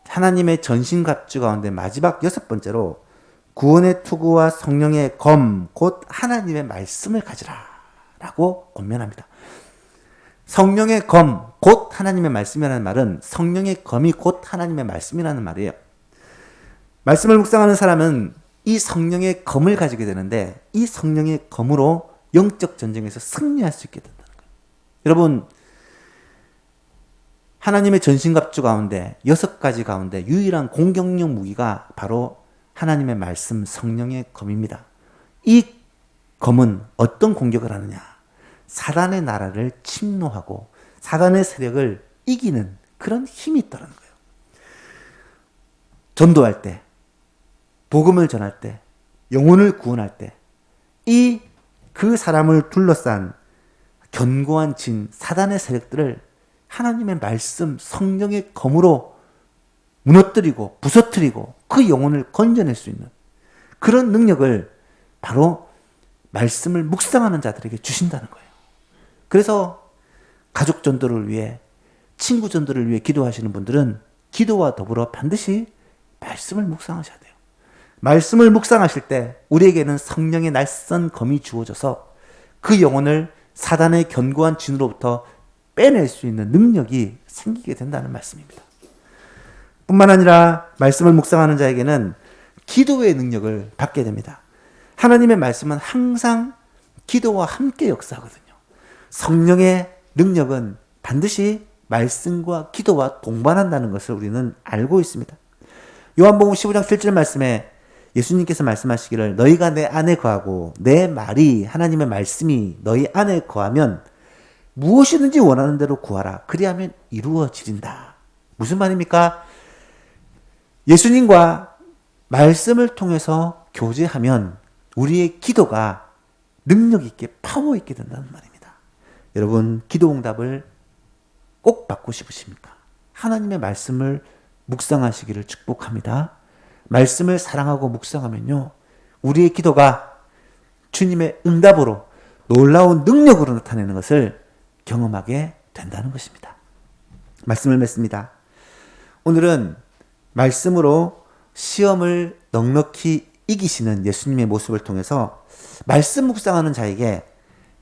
하나님의 전신갑주 가운데 마지막 6번째로 구원의 투구와 성령의 검, 곧 하나님의 말씀을 가지라 라고 권면합니다. 성령의 검, 곧 하나님의 말씀이라는 말은 성령의 검이 곧 하나님의 말씀이라는 말이에요. 말씀을 묵상하는 사람은 이 성령의 검을 가지게 되는데 이 성령의 검으로 영적 전쟁에서 승리할 수 있게 된다는 거예요. 여러분, 하나님의 전신갑주 가운데 6가지 가운데 유일한 공격력 무기가 바로 하나님의 말씀, 성령의 검입니다. 이 검은 어떤 공격을 하느냐? 사단의 나라를 침노하고 사단의 세력을 이기는 그런 힘이 있다는 거예요. 전도할 때, 복음을 전할 때, 영혼을 구원할 때, 그 사람을 둘러싼 견고한 진, 사단의 세력들을 하나님의 말씀, 성령의 검으로 무너뜨리고 부서뜨리고 그 영혼을 건져낼 수 있는 그런 능력을 바로 말씀을 묵상하는 자들에게 주신다는 거예요. 그래서 가족 전도를 위해, 친구 전도를 위해 기도하시는 분들은 기도와 더불어 반드시 말씀을 묵상하셔야 돼요. 말씀을 묵상하실 때 우리에게는 성령의 날선 검이 주어져서 그 영혼을 사단의 견고한 진으로부터 빼낼 수 있는 능력이 생기게 된다는 말씀입니다. 뿐만 아니라 말씀을 묵상하는 자에게는 기도의 능력을 받게 됩니다. 하나님의 말씀은 항상 기도와 함께 역사하거든요. 성령의 능력은 반드시 말씀과 기도와 동반한다는 것을 우리는 알고 있습니다. 요한복음 15장 7절 말씀에 예수님께서 말씀하시기를 너희가 내 안에 거하고 내 말이 하나님의 말씀이 너희 안에 거하면 무엇이든지 원하는 대로 구하라. 그리하면 이루어지린다. 무슨 말입니까? 예수님과 말씀을 통해서 교제하면 우리의 기도가 능력 있게 파워 있게 된다는 말입니다. 여러분, 기도 응답을 꼭 받고 싶으십니까? 하나님의 말씀을 묵상하시기를 축복합니다. 말씀을 사랑하고 묵상하면요, 우리의 기도가 주님의 응답으로 놀라운 능력으로 나타내는 것을 경험하게 된다는 것입니다. 말씀을 맺습니다. 오늘은 말씀으로 시험을 넉넉히 이기시는 예수님의 모습을 통해서 말씀 묵상하는 자에게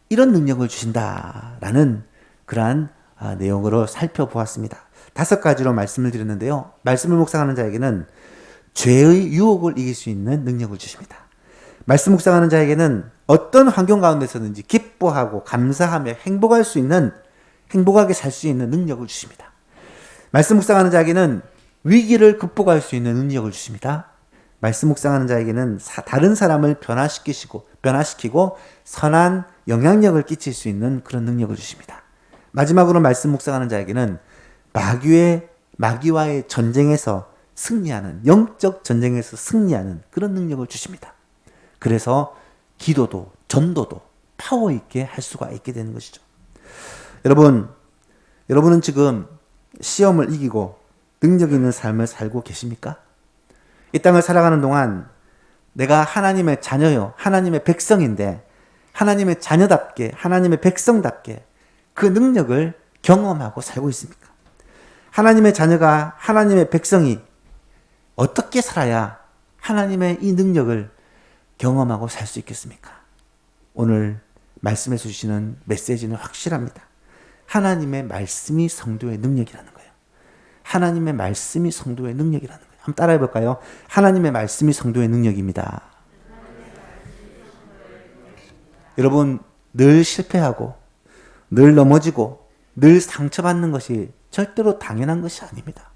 이런 능력을 주신다라는 그러한 내용으로 살펴보았습니다. 5가지로 말씀을 드렸는데요. 말씀을 묵상하는 자에게는 죄의 유혹을 이길 수 있는 능력을 주십니다. 말씀 묵상하는 자에게는 어떤 환경 가운데서든지 기뻐하고 감사하며 행복하게 살 수 있는 능력을 주십니다. 말씀 묵상하는 자에게는 위기를 극복할 수 있는 능력을 주십니다. 말씀 묵상하는 자에게는 다른 사람을 변화시키고 선한 영향력을 끼칠 수 있는 그런 능력을 주십니다. 마지막으로 말씀 묵상하는 자에게는 마귀와의 전쟁에서 승리하는, 영적 전쟁에서 승리하는 그런 능력을 주십니다. 그래서 기도도 전도도 파워 있게 할 수가 있게 되는 것이죠. 여러분은 지금 시험을 이기고 능력 있는 삶을 살고 계십니까? 이 땅을 살아가는 동안 내가 하나님의 자녀요, 하나님의 백성인데 하나님의 자녀답게, 하나님의 백성답게 그 능력을 경험하고 살고 있습니까? 하나님의 자녀가, 하나님의 백성이 어떻게 살아야 하나님의 이 능력을 경험하고 살 수 있겠습니까? 오늘 말씀에서 주시는 메시지는 확실합니다. 하나님의 말씀이 성도의 능력이라는 거예요. 하나님의 말씀이 성도의 능력이라는 거예요. 한번 따라해 볼까요? 하나님의 말씀이 성도의 능력입니다. 여러분, 늘 실패하고 늘 넘어지고 늘 상처받는 것이 절대로 당연한 것이 아닙니다.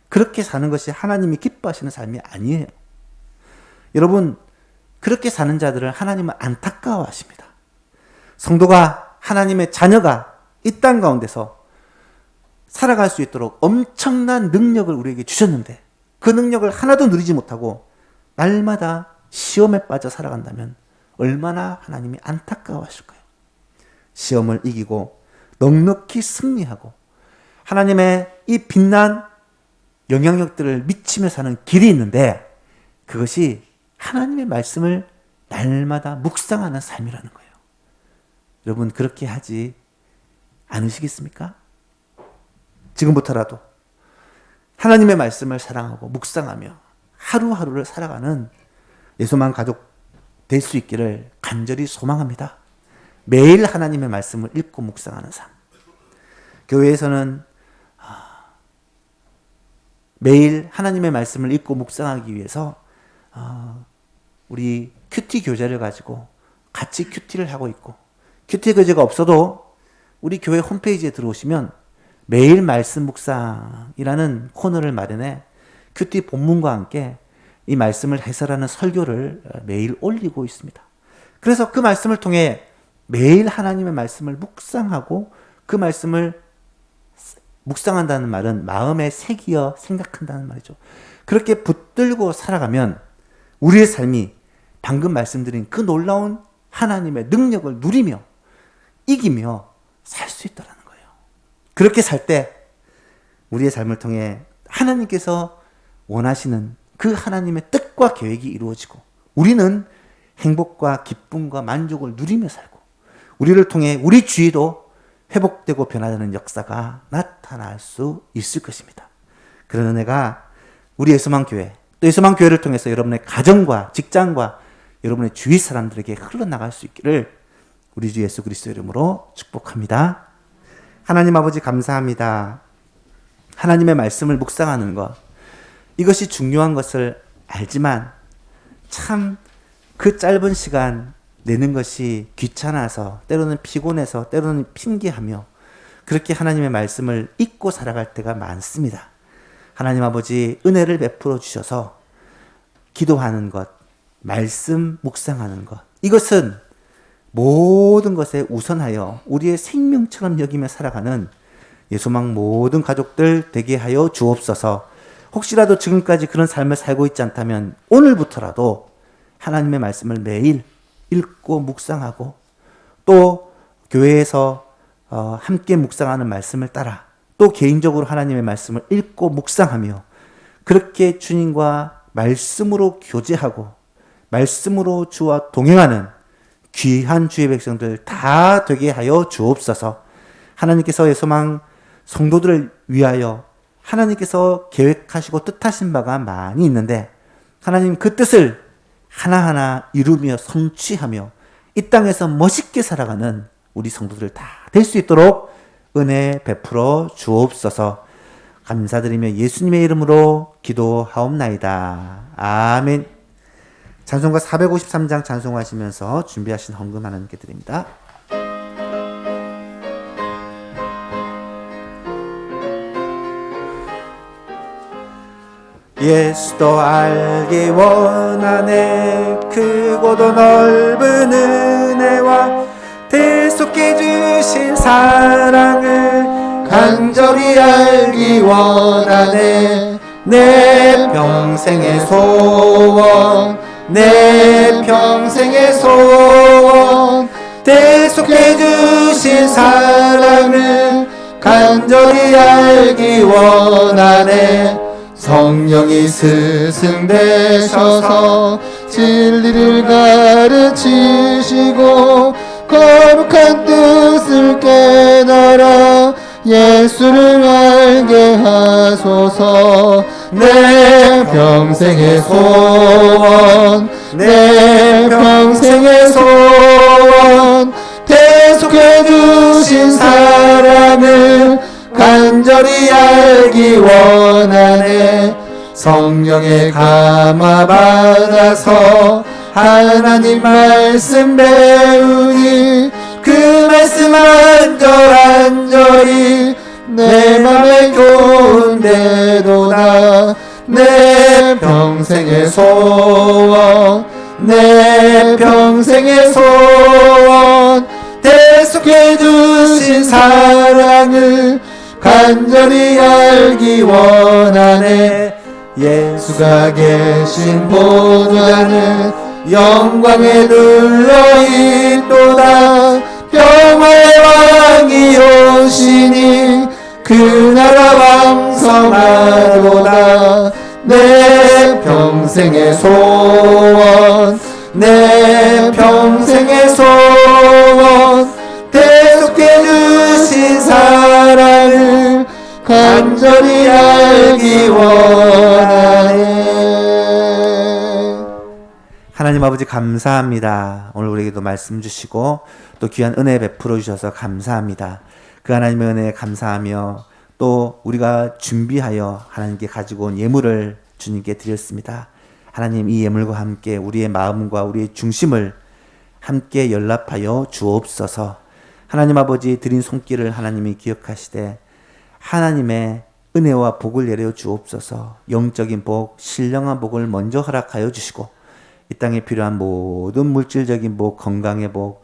그렇게 사는 것이 하나님이 기뻐하시는 삶이 아니에요. 여러분, 그렇게 사는 자들을 하나님은 안타까워하십니다. 성도가, 하나님의 자녀가 이 땅 가운데서 살아갈 수 있도록 엄청난 능력을 우리에게 주셨는데 그 능력을 하나도 누리지 못하고 날마다 시험에 빠져 살아간다면 얼마나 하나님이 안타까워하실까요? 시험을 이기고 넉넉히 승리하고 하나님의 이 빛난 영향력들을 미치며 사는 길이 있는데 그것이 하나님의 말씀을 날마다 묵상하는 삶이라는 거예요. 여러분, 그렇게 하지 않으시겠습니까? 지금부터라도 하나님의 말씀을 사랑하고 묵상하며 하루하루를 살아가는 예수만 가족 될 수 있기를 간절히 소망합니다. 매일 하나님의 말씀을 읽고 묵상하는 삶. 교회에서는 매일 하나님의 말씀을 읽고 묵상하기 위해서 우리 큐티 교재를 가지고 같이 큐티를 하고 있고, 큐티 교재가 없어도 우리 교회 홈페이지에 들어오시면 매일 말씀 묵상이라는 코너를 마련해 큐티 본문과 함께 이 말씀을 해설하는 설교를 매일 올리고 있습니다. 그래서 그 말씀을 통해 매일 하나님의 말씀을 묵상하고 그 말씀을 묵상한다는 말은 마음에 새기어 생각한다는 말이죠. 그렇게 붙들고 살아가면 우리의 삶이 방금 말씀드린 그 놀라운 하나님의 능력을 누리며 이기며 살 수 있다는 거예요. 그렇게 살 때 우리의 삶을 통해 하나님께서 원하시는 그 하나님의 뜻과 계획이 이루어지고 우리는 행복과 기쁨과 만족을 누리며 살고 우리를 통해 우리 주위도 회복되고 변화되는 역사가 나타날 수 있을 것입니다. 그런 은혜가 우리 예수만 교회, 또 예수만 교회를 통해서 여러분의 가정과 직장과 여러분의 주위 사람들에게 흘러나갈 수 있기를 우리 주 예수 그리스도 이름으로 축복합니다. 하나님 아버지 감사합니다. 하나님의 말씀을 묵상하는 것, 이것이 중요한 것을 알지만 참 그 짧은 시간 내는 것이 귀찮아서, 때로는 피곤해서, 때로는 핑계하며 그렇게 하나님의 말씀을 잊고 살아갈 때가 많습니다. 하나님 아버지 은혜를 베풀어 주셔서 기도하는 것, 말씀 묵상하는 것, 이것은 모든 것에 우선하여 우리의 생명처럼 여기며 살아가는 예수망 모든 가족들 되게 하여 주옵소서. 혹시라도 지금까지 그런 삶을 살고 있지 않다면 오늘부터라도 하나님의 말씀을 매일 읽고 묵상하고 또 교회에서 함께 묵상하는 말씀을 따라 또 개인적으로 하나님의 말씀을 읽고 묵상하며 그렇게 주님과 말씀으로 교제하고 말씀으로 주와 동행하는 귀한 주의 백성들 다 되게 하여 주옵소서. 하나님께서 예소망 성도들을 위하여 하나님께서 계획하시고 뜻하신 바가 많이 있는데 하나님 그 뜻을 하나하나 이루며 성취하며 이 땅에서 멋있게 살아가는 우리 성도들 다 될 수 있도록 은혜 베풀어 주옵소서. 감사드리며 예수님의 이름으로 기도하옵나이다. 아멘. 찬송가 453장 찬송하시면서 준비하신 헌금 하나님께 드립니다. 예수도 알기 원하네 크고도 넓은 은혜와 대속해 주신 사랑을 간절히 알기 원하네 내 평생의 소원 내 평생의 소원 대속해 주신 사랑을 간절히 알기 원하네 성령이 스승되셔서 진리를 가르치시고 거룩한 뜻을 깨달아 예수를 알게 하소서 내 평생의 소원 내 평생의 소원 대속해 주신 사랑을 간절히 알기 원하네 성령의 감화 받아서 하나님 말씀 배우니 그 말씀 안절안절히 내 맘에 교훈되도다 내 평생의 소원 내 평생의 소원 대속해 주신 사랑을 간절히 알기 원하네 예수가 계신 보좌는 영광에 둘러있도다 평화의 왕이 오시니 그 나라 왕성하도다 내 평생의 소원 내 평생의 소원 대속해 주신 사랑을 간절히 알기 원하네. 하나님 아버지 감사합니다. 오늘 우리에게도 말씀 주시고 또 귀한 은혜 베풀어 주셔서 감사합니다. 그 하나님의 은혜에 감사하며 또 우리가 준비하여 하나님께 가지고 온 예물을 주님께 드렸습니다. 하나님 이 예물과 함께 우리의 마음과 우리의 중심을 함께 연락하여 주옵소서. 하나님 아버지 드린 손길을 하나님이 기억하시되 하나님의 은혜와 복을 내려 주옵소서. 영적인 복, 신령한 복을 먼저 허락하여 주시고 이 땅에 필요한 모든 물질적인 복, 건강의 복,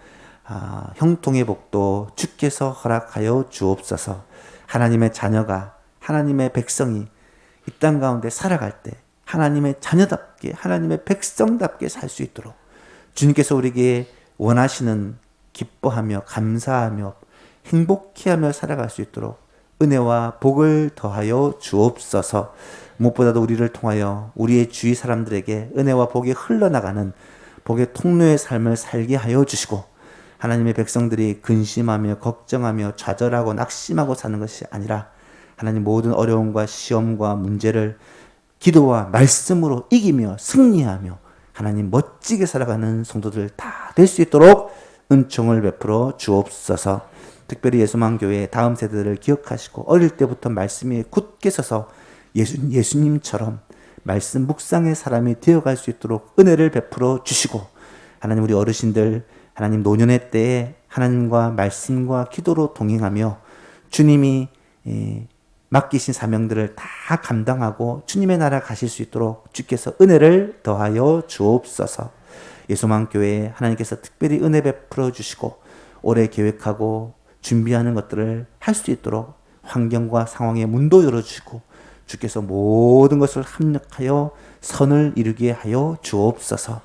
형통의 복도 주께서 허락하여 주옵소서. 하나님의 자녀가 하나님의 백성이 이 땅 가운데 살아갈 때 하나님의 자녀답게 하나님의 백성답게 살 수 있도록 주님께서 우리에게 원하시는 기뻐하며 감사하며 행복해하며 살아갈 수 있도록 은혜와 복을 더하여 주옵소서. 무엇보다도 우리를 통하여 우리의 주위 사람들에게 은혜와 복이 흘러나가는 복의 통로의 삶을 살게 하여 주시고 하나님의 백성들이 근심하며 걱정하며 좌절하고 낙심하고 사는 것이 아니라 하나님 모든 어려움과 시험과 문제를 기도와 말씀으로 이기며 승리하며 하나님 멋지게 살아가는 성도들 다 될 수 있도록 은총을 베풀어 주옵소서. 특별히 예수만교회 다음 세대들을 기억하시고 어릴 때부터 말씀에 굳게 서서 예수님처럼 말씀 묵상의 사람이 되어갈 수 있도록 은혜를 베풀어 주시고 하나님 우리 어르신들 하나님 노년의 때에 하나님과 말씀과 기도로 동행하며 주님이 맡기신 사명들을 다 감당하고 주님의 나라 가실 수 있도록 주께서 은혜를 더하여 주옵소서. 예수만교회에 하나님께서 특별히 은혜 베풀어 주시고 올해 계획하고 준비하는 것들을 할 수 있도록 환경과 상황의 문도 열어주시고 주께서 모든 것을 합력하여 선을 이루게 하여 주옵소서.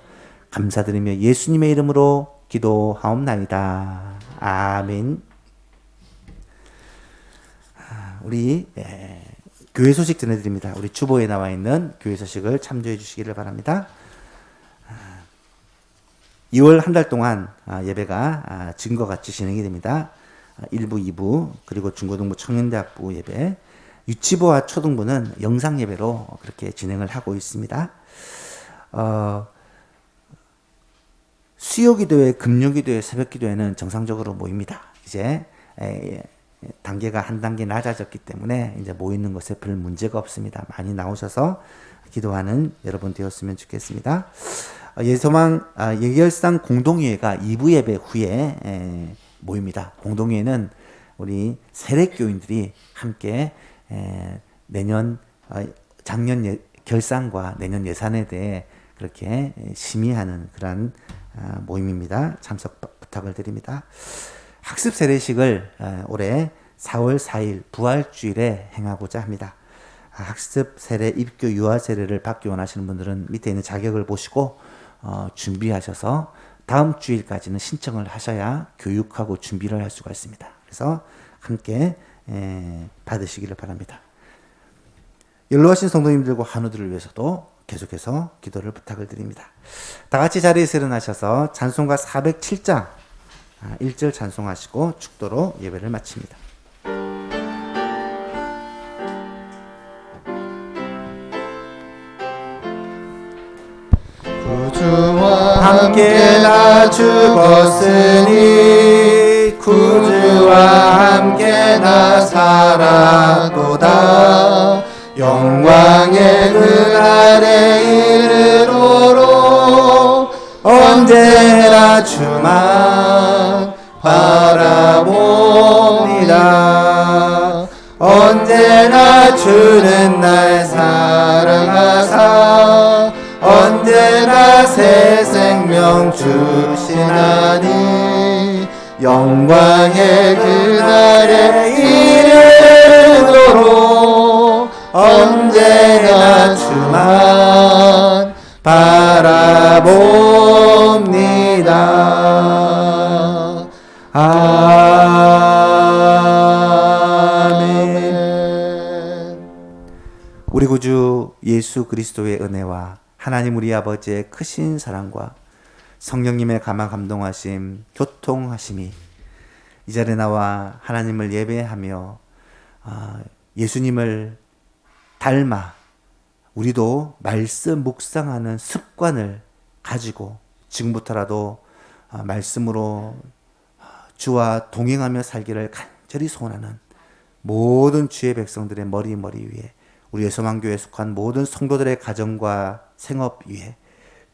감사드리며 예수님의 이름으로 기도하옵나이다. 아멘. 우리 교회 소식 전해드립니다. 우리 주보에 나와 있는 교회 소식을 참조해 주시기를 바랍니다. 2월 한 달 동안 예배가 지금과 같이 진행이 됩니다. 1부, 2부, 그리고 중고등부 청년대학부 예배, 유치부와 초등부는 영상 예배로 그렇게 진행을 하고 있습니다. 수요기도회, 금요기도회, 새벽기도회는 정상적으로 모입니다. 이제 단계가 한 단계 낮아졌기 때문에 이제 모이는 것에 별 문제가 없습니다. 많이 나오셔서 기도하는 여러분 되었으면 좋겠습니다. 예소망 예결상 공동회의가 2부 예배 후에 모입니다. 공동회의는 우리 세례교인들이 함께 내년 작년 결산과 내년 예산에 대해 그렇게 심의하는 그러한 모임입니다. 참석 부탁을 드립니다. 학습 세례식을 올해 4월 4일 부활주일에 행하고자 합니다. 학습 세례, 입교, 유아 세례를 받기 원하시는 분들은 밑에 있는 자격을 보시고 준비하셔서 다음 주일까지는 신청을 하셔야 교육하고 준비를 할 수가 있습니다. 그래서 함께 받으시기를 바랍니다. 연로하신 성도님들과 한우들을 위해서도 계속해서 기도를 부탁을 드립니다. 다 같이 자리에서 일어나셔서 찬송가 407장 1절 찬송하시고 축도로 예배를 마칩니다. 구주와 함께 나 죽었으니 구주와 함께 나 살았도다. 영광의 그날에 이르도록 언제나 주만 바라봅니다. 언제나 주는 날 사랑하사 언제나 새 생명 주시나니 영광의 그날에 이르도록 언제나 주만 바라봅니다. 아멘. 우리 구주 예수 그리스도의 은혜와 하나님 우리 아버지의 크신 사랑과 성령님의 감화 감동하심, 교통하심이 이 자리에 나와 하나님을 예배하며 예수님을 닮아 우리도 말씀 묵상하는 습관을 가지고 지금부터라도 말씀으로 주와 동행하며 살기를 간절히 소원하는 모든 주의 백성들의 머리 위에 우리 예수만교회에 속한 모든 성도들의 가정과 생업 위에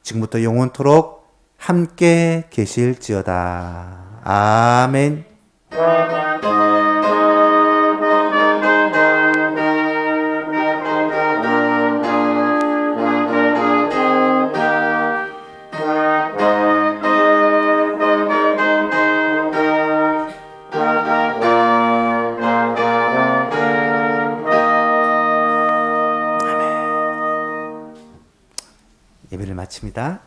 지금부터 영원토록 함께 계실지어다. 아멘. 예배를 마칩니다.